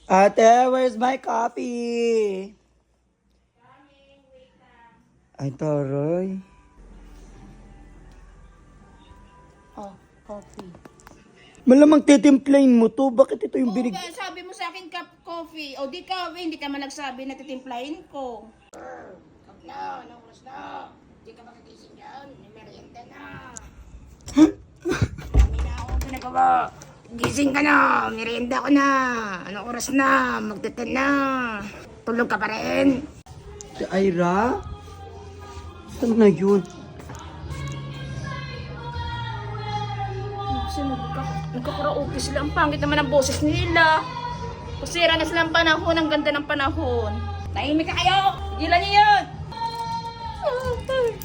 Ate, where's my coffee? Ay, taray. Oh, coffee. Malamang titimplahin mo to. Bakit ito yung Oo, binig? kaya sabi mo sa akin cup coffee. O di coffee, hindi ka man nagsabi na titimplahin ko. Kap na, anong oras na? Di ka makigising yan. May merienda na. Dami na ako pinagawa. Gising ka na, merienda ko na. Anong oras na? Magdatan na. Tulog ka pa rin. Si Ira? Saan na yun? Kasi nagkakaraoke sila. Ang pangit naman ang boses nila. Kusira na silang panahon. Ang ganda ng panahon. Tahimik ka kayo! Gilan niyo yun!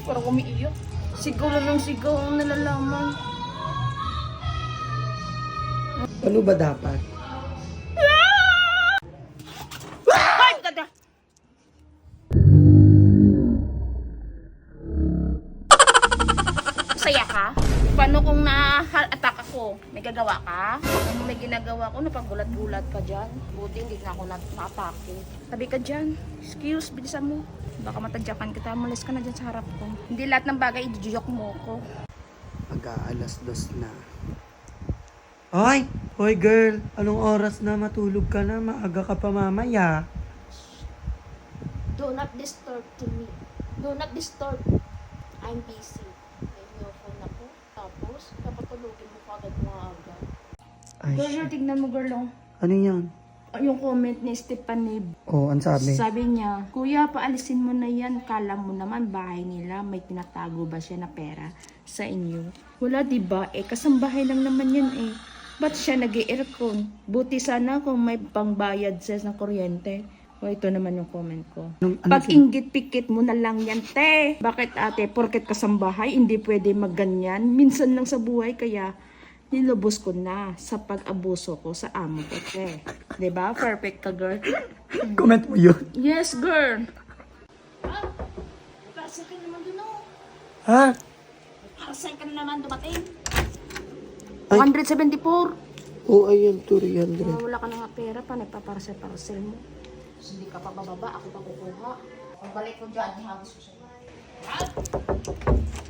Parang umiiyak. Sigaw lang ng sigaw ang nalalaman. Ano ba dapat? Ay! Ganda! Masaya ka? Paano kung na-attack ako? May gagawa ka? Kung may ginagawa ko, napagulat-gulat ka dyan. Buti hindi na ako na-atake. Tabi ka dyan. Excuse, bilisan mo. Baka matadyakan kita. Malis ka na dyan sa harap ko. Hindi lahat ng bagay, i-joke mo ko. Mag-aalas 2 na. Ay! Hoy girl! Anong oras na matulog ka na? Maaga ka pa mamaya. Do not disturb to me. Do not disturb. I'm busy. May phone ako. Tapos, kapatulogin mo ka agad mga aga. Ay, Girl, tignan mo girl. Oh. ano yan? Yung comment ni Stephanie. Oh, ang sabi. Sabi niya, Kuya, paalisin mo na yan. Kala mo naman bahay nila. May tinatago ba siya na pera sa inyo? Wala, diba? Kasambahay lang naman yan eh. Ba't siya nag-i-aircon? Buti sana kung may pangbayad siya ng kuryente. O, ito naman yung comment ko. Pag inggit-pikit mo na lang yan, te. Bakit ate, porket kasambahay, hindi pwede magganyan. Minsan lang sa buhay, kaya nilubos ko na sa pag-abuso ko sa amo ko, te. Diba? Perfect ka, girl. Comment mo yun. Yes, girl. Ah, parcel ka naman dun, oh. Ha? Parcel ka naman dumating. Ay. 174. Oh, ayun, 300. Wala ka na nga pera pa, nagpaparcel-parcel mo. Hindi ka pa bababa, ako pa kukuha. Pagbalik ko dyan, ihagos ko sa'yo.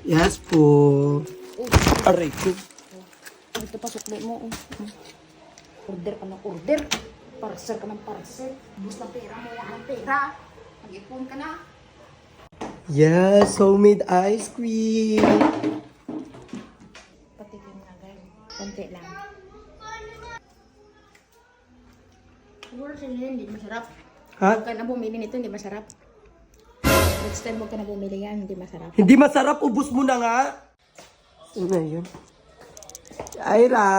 Yes po. Aray ko. Ito pa, sukli mo. Order ka ng order. Parcel ka ng parcel. Bus ng pera mo, wala ng pera. Mag-ipon ka na. Yes, homemade ice cream. Patikim na, guys. Konti lang. Siguro sila hindi masarap. Ha? Huwag ka na bumili nito, hindi masarap. Next time huwag ka na bumili yan, hindi masarap. Hindi masarap, ubus mo na nga. Ano na yun? Ira.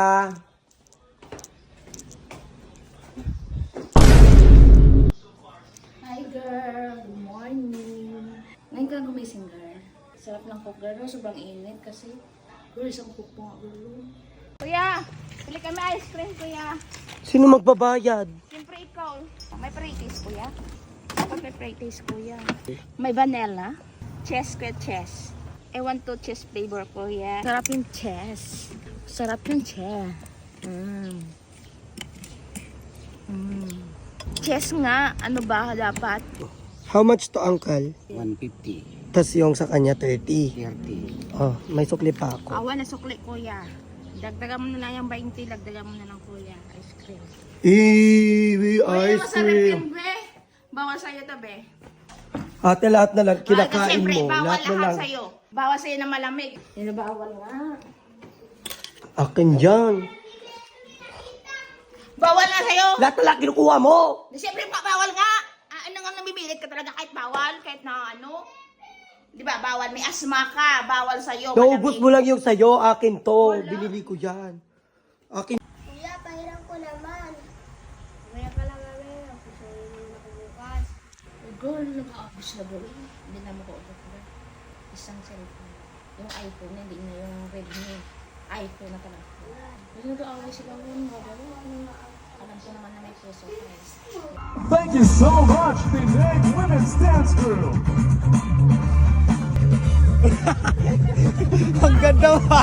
Hi girl, good morning. Ngayon ka lang gumising girl. Sarap ng cook girl, sobrang init kasi. Girl, isang cook po nga girl. Kuya, pili kami ice cream kuya. Sino magbabayad? Siyempre ikaw. May pre-taste kuya. Dapat may pre-taste kuya. May vanilla. Chess kuya, chess. Ewan to chess flavor kuya. Sarap yung chess. Sarap yung chess. Chess nga, ano ba dapat? How much to, uncle? 150, Tas yung sa kanya, 30. 30. Oh, may sukli pa ako. Awa na sukli kuya. Dagdagan mo na lang yung 20, dagdagan mo na lang kuya. Ice cream. Kuya, Ice masarap cream. yun, be. Bawal sa'yo to, be. Ate, lahat na lang kinakain Siyempre, mo. bawal Lahat na lahat lang. sa'yo. Bawal sa'yo na malamig. Hindi bawal nga. Akin dyan. Bawal na sa'yo. Lahat na lang kinukuha mo. Siyempre, bawal nga. Ano nga namibilit ka talaga kahit bawal, kahit na ano. Di ba, bawal. May asma ka. Bawal sa'yo. Naubos mo lang yung sayo. Akin to. Wala. Binili ko yan. Akin. Kuya, pahiram ko naman. Mamaya ka lang namin. Pusunin mo na bukas. Girl, nag-aabos na boy. Hindi na mo ko order. Isang cellphone. Yung iPhone, hindi na yung Redmi. iPhone na talaga. Kasi nag-aaway sila ngayon. Alam ko naman na may puso. Thank you so much, the Nate Women's Dance Crew. Ang ganda ba?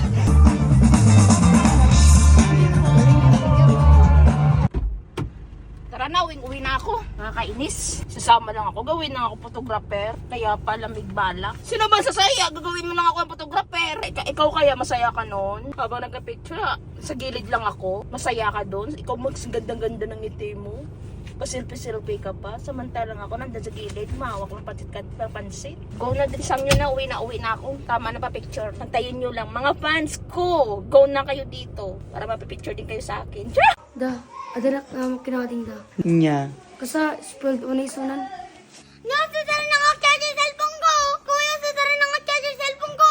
Tara na! na, uwi na ako. Nakakainis. Sasama lang ako, gawin lang ako photographer. Kaya pala may balak. Sino ba sasaya? Gagawin mo lang ako ang photographer. Ikaw kaya masaya ka nun? Habang nagka-picture, sa gilid lang ako. Masaya ka doon. Ikaw mas gandang-ganda ng ngiti mo. Pasilpi-silpi ka pa. Samantalang ako nandun sa gilid. Mahawak ng pansit. Go na din sang nyo na. Uwi na ako. Tama na pa picture. Pantayin nyo lang. Mga fans ko, go na kayo dito. Para mapipicture din kayo sa akin. Da, adanak na kinawating da. Nya. Kasa, spoiled mo na isunan. Nasasara na nga charger cellphone ko! Kuya, sasara na nga charger cellphone ko!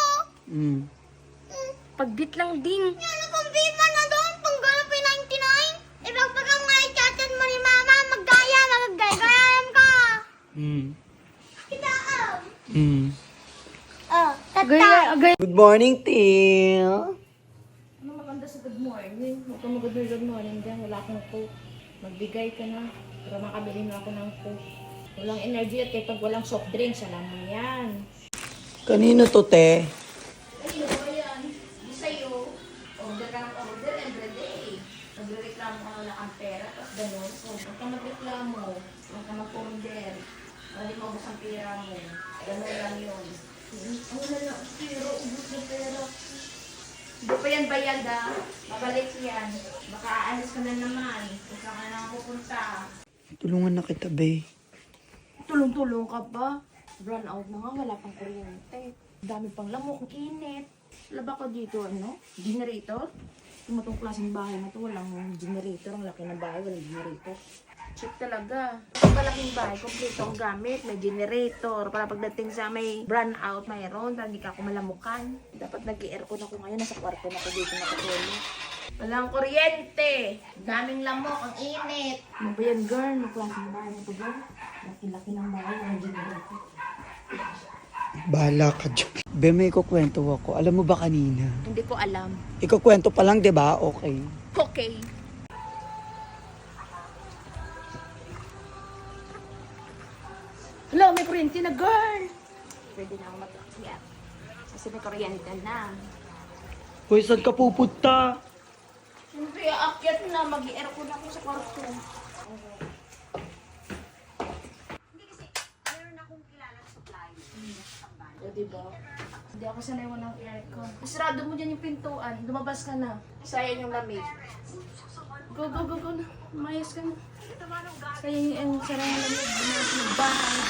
Pagbit lang din. Ano kung viva na doon? Panggalo pa 99? Ipagpagang nga i-chatted mo ni mama, maggaya-gayam ka! Kita tata! Good morning, Til. Ano maganda sa good morning? Huwag ka mag-good morning dyan. Wala akong coke. Magbigay ka na. Para makabili na ako ng coke. Walang energy at pag walang soft drinks, alam mo yan. Kanino to, te? Ay, ano yan? Di sa'yo. Order ka ng order everyday. Nagreklamo ka wala kang pera. Tapos ganun. So, huwag ka magreklamo. Huwag ka mag-order. Para di maubos ang pera mo. Ganun lang yun. Ang wala na. Pero, ubos na pera. Hindi pa yan bayad ah. Mabalik yan. Baka aalis ka na naman. Kung saan ka na pupunta. Tulungan na kita, be. Tulong-tulong ka ba? Run out na nga, wala pang kuryente. Dami pang lamok, init. Laba ko dito, ano? Generator? Yung matong klaseng bahay na to, walang generator. Ang laki ng bahay, walang generator. Cheap talaga. Ang malaking bahay, kompleto ang gamit. May generator. Para pagdating sa may run out, mayroon. Para hindi ka ako malamukan. Dapat nag-i-aircon ako ngayon. Nasa kwarto na ako dito nakatulog. Walang kuryente. Daming lamok. Ang init. Ano ba yan, girl? Ang klaseng bahay na to, girl? Laki-laki ng bahay. Walang generator. Bahala ka dyan. Be, may kukwento ako. Alam mo ba kanina? Hindi ko alam. Ikukwento pa lang, di ba? Okay. Okay. Hello, may kuryente na, girl! Pwede na ako mag-akyat. Kasi may kuryente na. Hoy, saan ka pupunta? Siyempre, aakyat na. Mag-i-aircon ako sa kwarto. O, diba? Hindi ako sanay mo ng aircon. Sarado mo dyan yung pintuan. Lumabas ka na. Sayang yung lamig. Go na. Umayos ka na. Sayang yung sarang lamig. Bumayos yung bahay.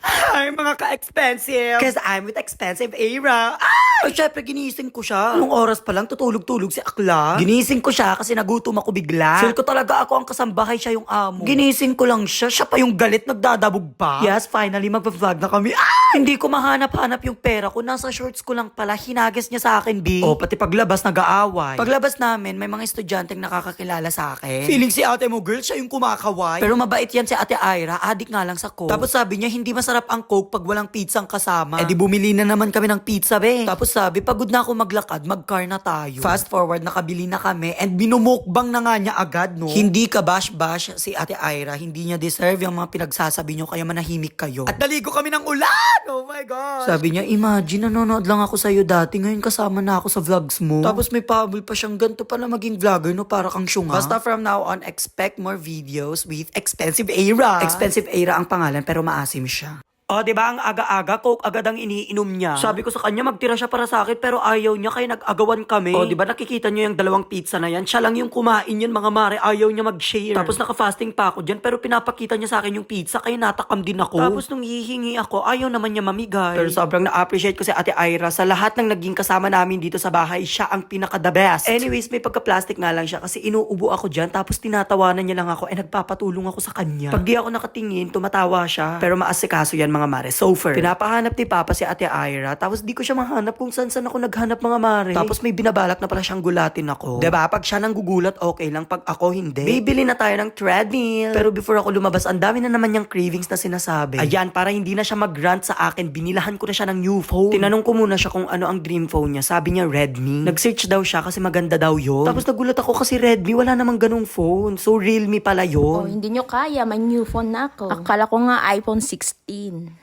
Hi, mga ka-expensive! Cause I'm with Expensive Era. Ay, syempre, ginising ko siya. Anong oras pa lang tutulog-tulog si Akla? Ginising ko siya kasi nagutom ako bigla. Feel ko talaga ako ang kasambahay, siya yung amo. Ginising ko lang siya, siya pa yung galit, nagdadabog pa. Yes, finally, magpa-vlog na kami. Hindi ko mahanap-hanap yung pera ko. Nasa shorts ko lang pala, hinagis niya sa akin, B. O, pati paglabas, nag-aaway. Paglabas namin, may mga estudyanteng nakakakilala sa akin. Feeling si ate mo, girl, siya yung kumakaway. Pero mabait yan si ate Ira, adik nga lang sa coke. Tapos sabi niya, hindi masarap ang coke pag walang pizzang kasama. Eh di bumili na naman kami ng pizza, be. Tapos sabi, pagod na ako maglakad, mag-car na tayo. Fast forward, nakabili na kami, and binumukbang na nga niya agad, no? Hindi ka bash-bash si ate Ira, hindi niya deserve yung mga pinagsasabi niyo, kaya manahimik kayo. At naligo kami ng ulan! Oh my God! Sabi niya, imagine, nanonood lang ako sa'yo dati, ngayon kasama na ako sa vlogs mo. Tapos may pahabol pa siyang ganito pala maging vlogger, no? Para kang syunga. Basta from now on, expect more videos with Expensive Era. Expensive Era ang pangalan, pero maasim siya. O, diba ang aga-aga, coke agad ang iniinom niya. Sabi ko sa kanya, magtira siya para sa akin, pero ayaw niya, kaya nag-agawan kami. O, diba nakikita niyo yung dalawang pizza na yan? Siya lang yung kumain yan, mga mare, ayaw niya mag-share. Tapos naka-fasting pa ako dyan, pero pinapakita niya sa akin yung pizza, kaya natakam din ako. Tapos nung hihingi ako, ayaw naman niya mamigay. Pero sobrang na-appreciate ko si Ate Ira, sa lahat ng naging kasama namin dito sa bahay, siya ang pinaka-the best. Anyways, may pagka-plastic nga lang siya, kasi inuubo ako dyan, tapos tinatawanan niya lang ako, nagpapatulong ako sa kanya. Pag di ako nakatingin, tumatawa siya. Pero maasikaso yan, mga mare. So far, pinapahanap ni Papa si Ate Ira, tapos di ko siya mahanap kung saan ako naghanap, mga mare. Tapos may binabalak na pala siyang gulatin ako. Diba? Pag siya nang gugulat, okay lang. Pag ako, hindi. Bibili na tayo ng treadmill. Pero before ako lumabas, ang dami na naman niyang cravings na sinasabi. Ayan, para hindi na siya mag-rant sa akin, binilahan ko na siya ng new phone. Tinanong ko muna siya kung ano ang dream phone niya. Sabi niya, Redmi. Nag-search daw siya kasi maganda daw yun. Tapos nagulat ako kasi Redmi, wala namang ganung phone. So, Realme pala yun. Oh, hindi nyo kaya. May new phone na ako. Akala ko nga iPhone 16.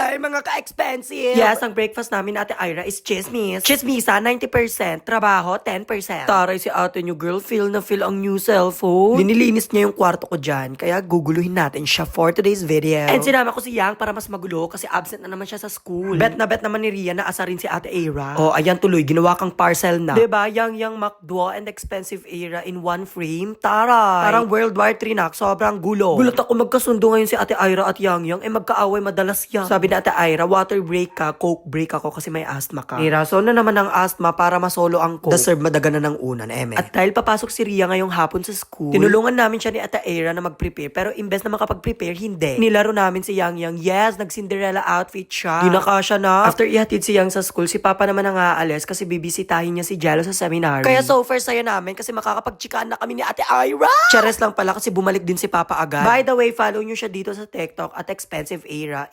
Hi, mga ka-expensive! Yes, ang breakfast namin ate Ira is chismis. Chismisa, 90%. Trabaho, 10%. Taray si ate niyo, girl, feel na feel ang new cellphone. Linilinis niya yung kwarto ko dyan, kaya guguluhin natin siya for today's video. And sinama ko si Yang para mas magulo kasi absent na naman siya sa school. Bet naman ni Ria na asarin si ate Ira. Oh, ayan tuloy, ginawa kang parcel na. Diba, Yang McDo and expensive Ira in one frame? Taray! Parang World War 3 na, sobrang gulo. Gulat ako magkasundo ngayon si ate Ira at Yang, magkaaway madalas yan. Sabi na ate Ira, water break ka, coke break ako kasi may asthma ka. Rason na naman ang asthma para masolo ang coke. Deserve madaga na ng unan, eme. At dahil papasok si Ria ngayong hapon sa school, tinulungan namin siya ni ate Ira na mag-prepare, pero imbes na makapag-prepare, hindi. Nilaro namin si Yang. Yes, nag-Cinderella outfit siya. Ginaka siya na. After ihatid si Yang sa school, si Papa naman ang aalis kasi bibisitahin niya si Jello sa seminary. Kaya so far saya namin kasi makakapagchikaan na kami ni ate Ira. Chares lang pala kasi bumalik din si Papa agad. By the way, follow nyo siya dito sa TikTok at Expensive Ira.